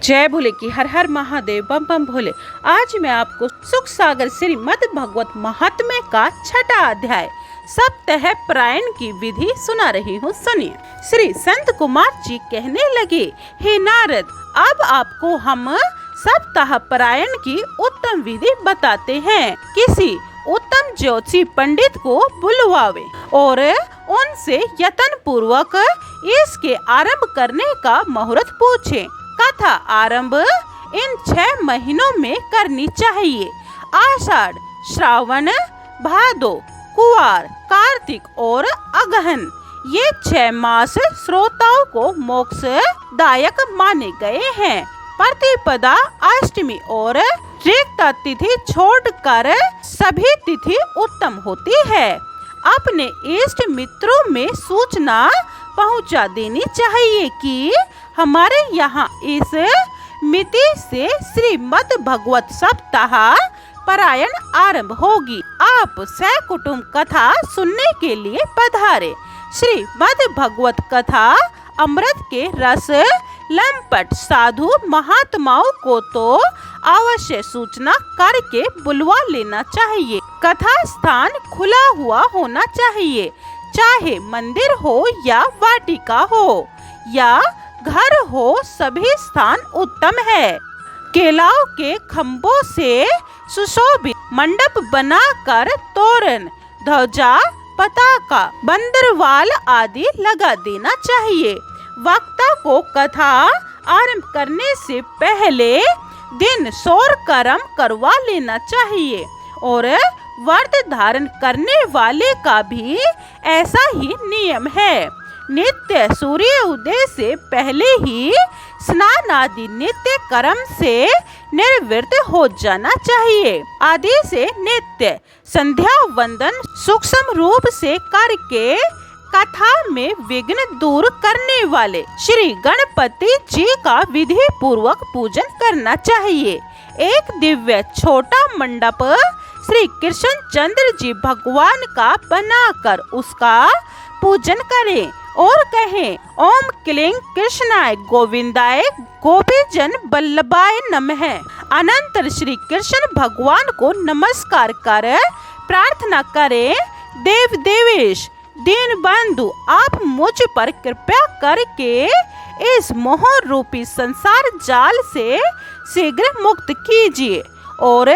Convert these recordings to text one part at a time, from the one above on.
जय भोले की हर हर महादेव बम बम भोले। आज मैं आपको सुख सागर श्रीमद् भागवत महात्म्य का छठा अध्याय सप्ताह परायण की विधि सुना रही हूँ, सुनिए। श्री संत कुमार जी कहने लगे, हे नारद, अब आपको हम सप्ताह परायण की उत्तम विधि बताते हैं। किसी उत्तम ज्योतिषी पंडित को बुलवावे और उनसे यत्न पूर्वक इसके आरंभ करने का मुहूर्त पूछे। कथा आरंभ इन 6 महीनों में करनी चाहिए। आषाढ़, श्रावण, भादो, कुवार, कार्तिक और अगहन, ये 6 मास श्रोताओं को मोक्षदायक माने गए हैं। प्रतिपदा, अष्टमी और त्रिकता तिथि छोड़कर सभी तिथि उत्तम होती है। अपने इष्ट मित्रों में सूचना पहुंचा देनी चाहिए कि हमारे यहाँ इस मिति से श्रीमद् भागवत सप्ताह परायण आरंभ होगी। आप सकुटुंब कथा सुनने के लिए पधारे। श्रीमद् भागवत कथा अमृत के रस लंपट साधु महात्माओं को तो अवश्य सूचना करके बुलवा लेना चाहिए। कथा स्थान खुला हुआ होना चाहिए, चाहे मंदिर हो या वाटिका हो या घर हो, सभी स्थान उत्तम है। केलाओं के खम्भों से सुशोभित मंडप बनाकर तोरण, ध्वजा, पताका, बंदरवाल आदि लगा देना चाहिए। वक्ता को कथा आरंभ करने से पहले दिन सौर कर्म करवा लेना चाहिए और व्रत धारण करने वाले का भी ऐसा ही नियम है। नित्य सूर्य उदय से पहले ही स्नान आदि नित्य कर्म से निवृत्त हो जाना चाहिए। आदि से नित्य संध्या वंदन सूक्ष्म रूप से करके कथा में विघ्न दूर करने वाले श्री गणपति जी का विधि पूर्वक पूजन करना चाहिए। एक दिव्य छोटा मंडप श्री कृष्ण चंद्र जी भगवान का बनाकर उसका पूजन करें और कहें, ओम क्लीं कृष्णाय गोविंदाय गोपीजन बल्लभाय नमः। अनंतर श्री कृष्ण भगवान को नमस्कार कर प्रार्थना करें, देव देवेश दीन बंधु, आप मुझ पर कृपा करके इस मोह रूपी संसार जाल से शीघ्र मुक्त कीजिए और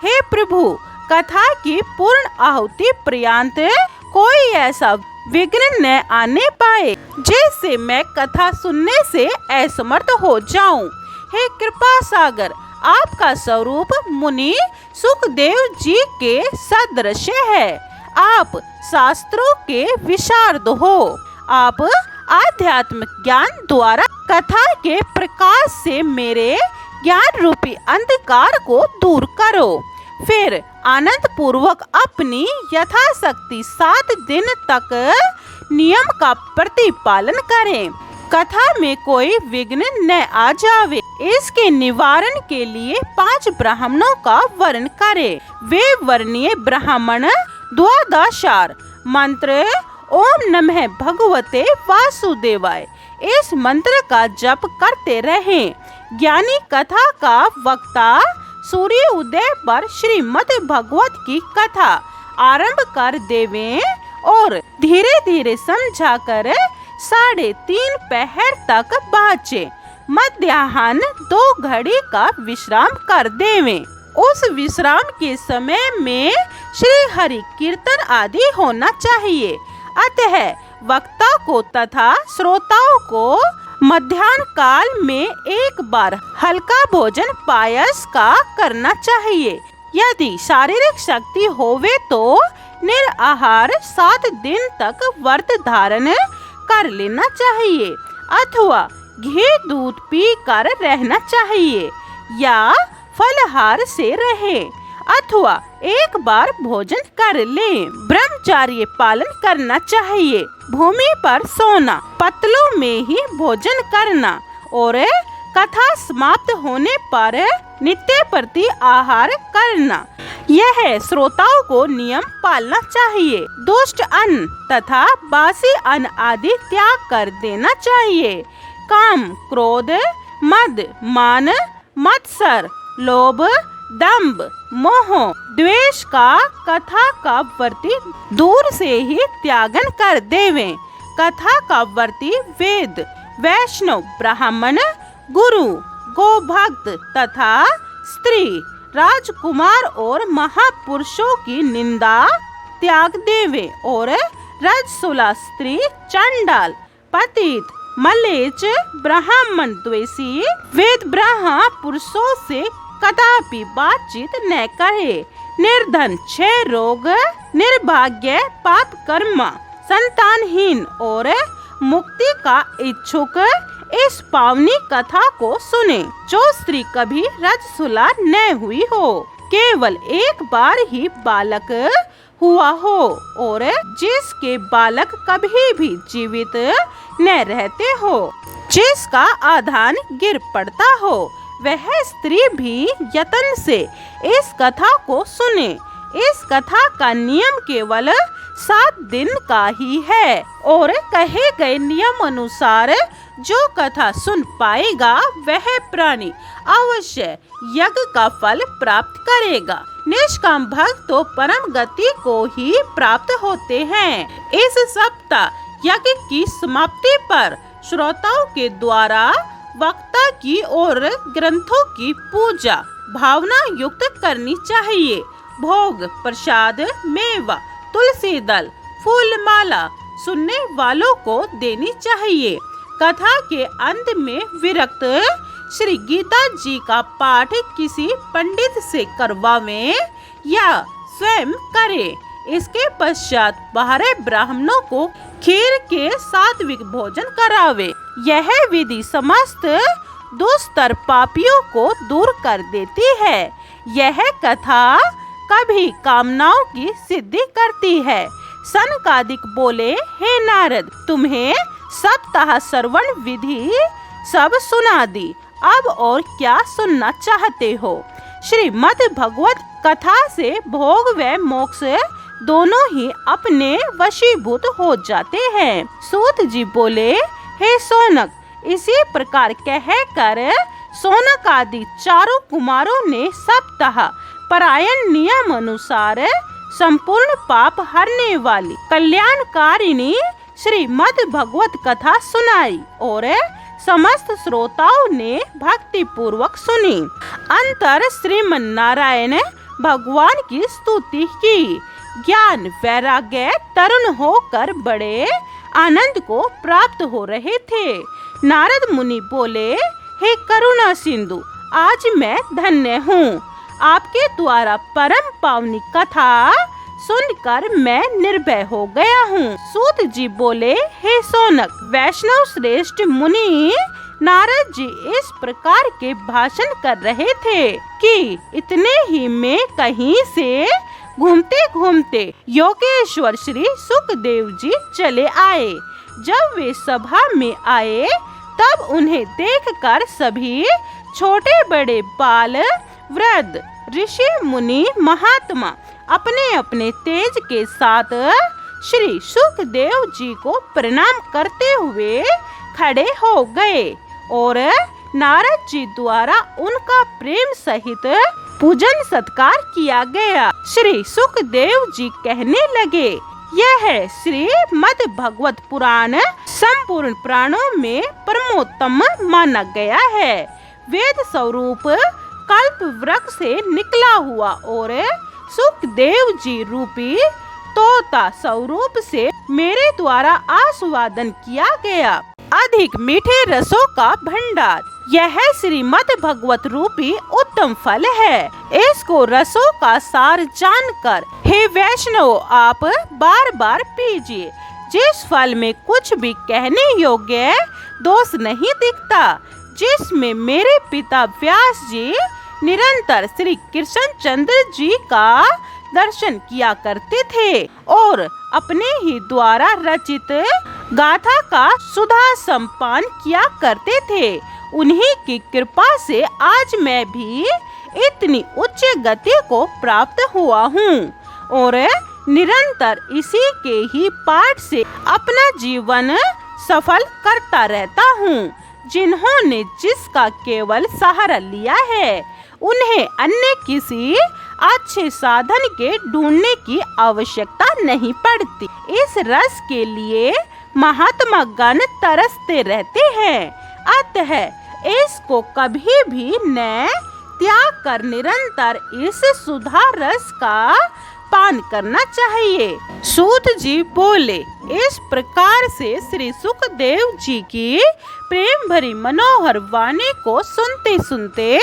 हे प्रभु, कथा की पूर्ण आहुति पर्यंत कोई ऐसा विघ्न न आने पाए जिससे मैं कथा सुनने से असमर्थ हो जाऊं। हे कृपा सागर, आपका स्वरूप मुनि सुखदेव जी के सदृश है। आप शास्त्रों के विशारद हो। आप आध्यात्मिक ज्ञान द्वारा कथा के प्रकाश से मेरे ज्ञान रूपी अंधकार को दूर करो। फिर आनंद पूर्वक अपनी यथाशक्ति 7 दिन तक नियम का प्रतिपालन करें। कथा में कोई विघ्न न आ जावे, इसके निवारण के लिए 5 ब्राह्मणों का वर्ण करें। वे वर्णीय ब्राह्मण द्वादशार मंत्र ओम नमः भगवते वासुदेवाय, इस मंत्र का जप करते रहें। ज्ञानी कथा का वक्ता सूर्य उदय पर श्रीमद् भागवत की कथा आरंभ कर देवें और धीरे धीरे समझाकर 3:30 पहर तक बाचे। मध्याह्न 2 घड़ी का विश्राम कर देवें। उस विश्राम के समय में श्री हरि कीर्तन आदि होना चाहिए। अतः वक्ता को तथा श्रोताओं को मध्याह्न काल में एक बार हल्का भोजन पायस का करना चाहिए। यदि शारीरिक शक्ति होवे तो निराहार 7 दिन तक व्रत धारण कर लेना चाहिए अथवा घी दूध पी कर रहना चाहिए या फलहार से रहे अथवा एक बार भोजन कर ले। ब्रह्मचर्य पालन करना चाहिए। भूमि पर सोना, पत्तलों में ही भोजन करना और कथा समाप्त होने पर नित्य प्रति आहार करना, यह श्रोताओं को नियम पालना चाहिए। दुष्ट अन्न तथा बासी अन्न आदि त्याग कर देना चाहिए। काम, क्रोध, मद, मान, मत्सर, लोभ, दंभ, मोह, द्वेष का कथा का व्रती दूर से ही त्यागन कर देवें। कथा का व्रती वेद, वैष्णव, ब्राह्मण, गुरु, गोभक्त तथा स्त्री, राजकुमार और महापुरुषों की निंदा त्याग देवे और रजसुला स्त्री, चंडाल, पतित, मलेच्छ, ब्राह्मण द्वेषी, वेद ब्राह्मण पुरुषों से कदापि बातचीत न करे। निर्धन, क्षय रोग, निर्भाग्य, पाप कर्म, संतानहीन और मुक्ति का इच्छुक इस पावनी कथा को सुने। जो स्त्री कभी रजसुला न हुई हो, केवल एक बार ही बालक हुआ हो और जिसके बालक कभी भी जीवित न रहते हो, जिसका आधान गिर पड़ता हो, वह स्त्री भी यत्न से इस कथा को सुने। इस कथा का नियम केवल 7 दिन का ही है और कहे गए नियम अनुसार जो कथा सुन पाएगा वह प्राणी अवश्य यज्ञ का फल प्राप्त करेगा। निष्काम भक्त तो परम गति को ही प्राप्त होते हैं। इस सप्ताह यज्ञ की समाप्ति पर श्रोताओं के द्वारा वक्ता की और ग्रंथों की पूजा भावना युक्त करनी चाहिए। भोग, प्रसाद, मेवा, तुलसी दल, फूल माला सुनने वालों को देनी चाहिए। कथा के अंत में विरक्त श्री गीता जी का पाठ किसी पंडित से करवावें या स्वयं करें। इसके पश्चात बाहर ब्राह्मणों को खीर के सात्विक भोजन करावे। यह विधि समस्त दुष्टर पापियों को दूर कर देती है। यह कथा कभी कामनाओं की सिद्धि करती है। सनकादिक बोले, हे नारद, तुम्हें सप्ताह श्रवण विधि सब सुना दी, अब और क्या सुनना चाहते हो? श्रीमद् भगवत कथा से भोग व मोक्ष दोनों ही अपने वशीभूत हो जाते हैं। सूत जी बोले, हे सोनक, इसी प्रकार कहकर सोनक आदि चारों कुमारों ने सप्ताह परायण नियम अनुसार संपूर्ण पाप हरने वाली कल्याणकारिणी श्रीमद् भगवत कथा सुनाई और समस्त श्रोताओं ने भक्ति पूर्वक सुनी। अंतर श्रीमन नारायण भगवान की स्तुति की। ज्ञान वैराग्य तरुण होकर बड़े आनंद को प्राप्त हो रहे थे। नारद मुनि बोले, हे करुणा सिंधु, आज मैं धन्य हूँ। आपके द्वारा परम पावनी कथा सुनकर मैं निर्भय हो गया हूँ। सूत जी बोले, हे सोनक, वैष्णव श्रेष्ठ मुनि नारद जी इस प्रकार के भाषण कर रहे थे कि इतने ही में कहीं से घूमते घूमते योगेश्वर श्री सुखदेव जी चले आए। जब वे सभा में आए तब उन्हें देखकर सभी छोटे बड़े बाल, वृद्ध, ऋषि, मुनि, महात्मा अपने अपने तेज के साथ श्री सुखदेव जी को प्रणाम करते हुए खड़े हो गए और नारद जी द्वारा उनका प्रेम सहित पूजन सत्कार किया गया। श्री सुखदेव जी कहने लगे, यह श्रीमद् भगवत पुराण संपूर्ण प्राणों में परमोत्तम माना गया है। वेद स्वरूप कल्प वृक्ष से निकला हुआ और सुखदेव जी रूपी तोता स्वरूप से मेरे द्वारा आस्वादन किया गया अधिक मीठे रसों का भंडार, यह श्रीमद् भगवत रूपी उत्तम फल है। इसको रसों का सार जानकर हे वैष्णव आप बार बार पीजिए। जिस फल में कुछ भी कहने योग्य दोष नहीं दिखता, जिसमें मेरे पिता व्यास जी निरंतर श्री कृष्ण चंद्र जी का दर्शन किया करते थे और अपने ही द्वारा रचित गाथा का सुधा संपान किया करते थे, उन्हीं की कृपा से आज मैं भी इतनी उच्च गति को प्राप्त हुआ हूँ और निरंतर इसी के ही पाठ से अपना जीवन सफल करता रहता हूँ। जिन्होंने जिसका केवल सहारा लिया है, उन्हें अन्य किसी अच्छे साधन के ढूंढने की आवश्यकता नहीं पड़ती। इस रस के लिए महात्मा गण तरसते रहते हैं, अतः इसको कभी भी न त्याग कर निरंतर इस सुधा रस का पान करना चाहिए। सूत जी बोले, इस प्रकार से श्री सुखदेव जी की प्रेम भरी मनोहर वाणी को सुनते सुनते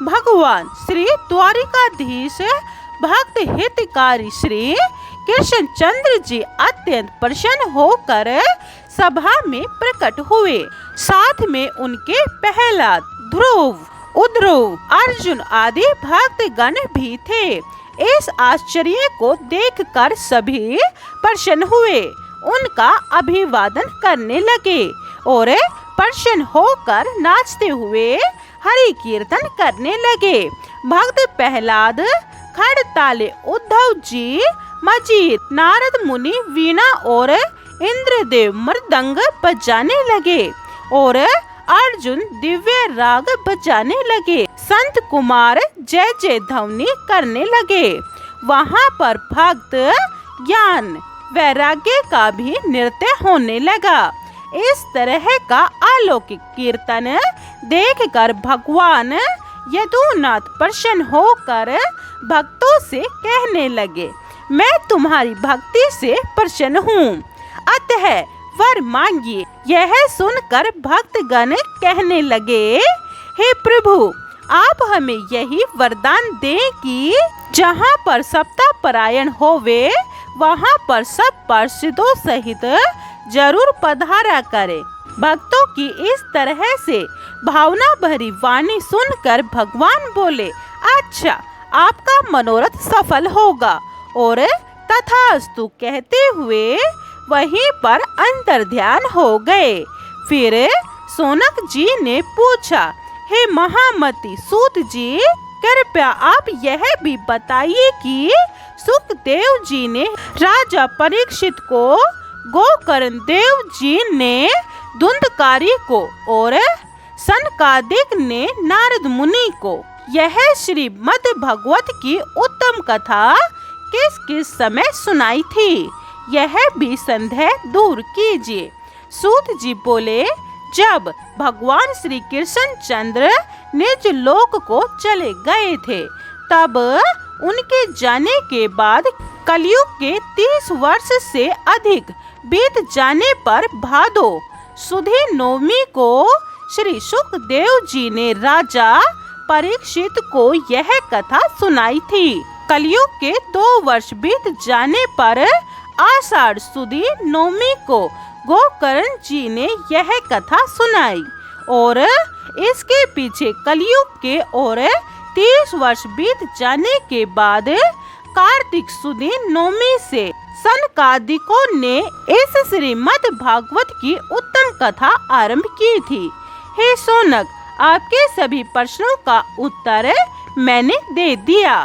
भगवान श्री द्वारिकाधीश भक्त हितकारी श्री कृष्णचंद्र जी अत्यंत प्रसन्न होकर सभा में प्रकट हुए। साथ में उनके प्रहलाद, ध्रुव, उद्धव, अर्जुन आदि भक्तगण भी थे। इस आश्चर्य को देखकर सभी प्रसन्न हुए, उनका अभिवादन करने लगे और प्रसन्न होकर नाचते हुए हरि कीर्तन करने लगे। भक्त प्रहलाद खड़ताले, उद्धव जी मजीद, नारद मुनि वीणा और इंद्रदेव मृदंग बजाने लगे और अर्जुन दिव्य राग बजाने लगे। संत कुमार जय जय ध्वनि करने लगे। वहाँ पर भक्त ज्ञान वैराग्य का भी नृत्य होने लगा। इस तरह का अलौकिक कीर्तन देखकर भगवान यदुनाथ प्रसन्न होकर भक्तों से कहने लगे, मैं तुम्हारी भक्ति से प्रसन्न हूँ, अतः वर मांगिए। यह सुनकर भक्तगण कहने लगे, हे प्रभु, आप हमें यही वरदान दें कि जहाँ पर सप्ताह परायण होवे, वहाँ पर सब पार्षदों सहित जरूर पधारा करे। भक्तों की इस तरह से भावना भरी वाणी सुनकर भगवान बोले, अच्छा, आपका मनोरथ सफल होगा। और तथास्तु कहते हुए वहीं पर अंतर्ध्यान हो गए। फिर सोनक जी ने पूछा, हे महामती सूत जी, कृपया आप यह भी बताइए कि सुखदेव जी ने राजा परीक्षित को, गोकर्ण देव जी ने धुंधकारी को और सनकादिक ने नारद मुनि को यह श्रीमद् भागवत की उत्तम कथा किस किस समय सुनाई थी, यह भी संदेह दूर कीजिए। सूत जी बोले, जब भगवान श्री कृष्णचंद्र निज लोक को चले गए थे, तब उनके जाने के बाद कलयुग के 30 वर्ष से अधिक बीत जाने पर भादो सुधी नवमी को श्री सुखदेव जी ने राजा परीक्षित को यह कथा सुनाई थी। कलयुग के 2 वर्ष बीत जाने पर आषाढ़ सुदी नवमी को गोकर्ण जी ने यह कथा सुनाई और इसके पीछे कलयुग के और 30 वर्ष बीत जाने के बाद कार्तिक सुदी नवमी से सनकादिकों ने इस श्रीमद् भागवत की उत्तम कथा आरंभ की थी। हे सोनक, आपके सभी प्रश्नों का उत्तर मैंने दे दिया।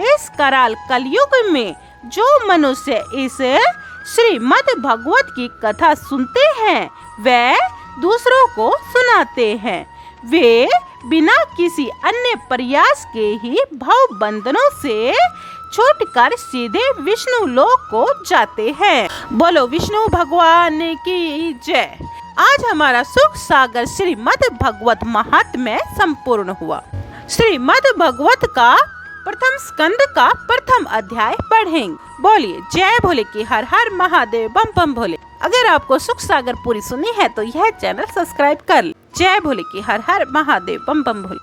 इस कराल कलयुग में जो मनुष्य इस श्रीमद् भागवत की कथा सुनते हैं, वे दूसरों को सुनाते हैं। वे बिना किसी अन्य प्रयास के ही भव बंधनों से छूटकर सीधे विष्णु लोक को जाते हैं। बोलो विष्णु भगवान की जय। आज हमारा सुख सागर श्रीमद् भागवत महात्म्य संपूर्ण हुआ। श्रीमद् भागवत का प्रथम स्कंद का प्रथम अध्याय पढ़ेंगे। बोलिए जय भोले की हर हर महादेव बम बम भोले। अगर आपको सुख सागर पूरी सुनी है तो यह चैनल सब्सक्राइब कर ले। जय भोले की हर हर महादेव बम बम भोले।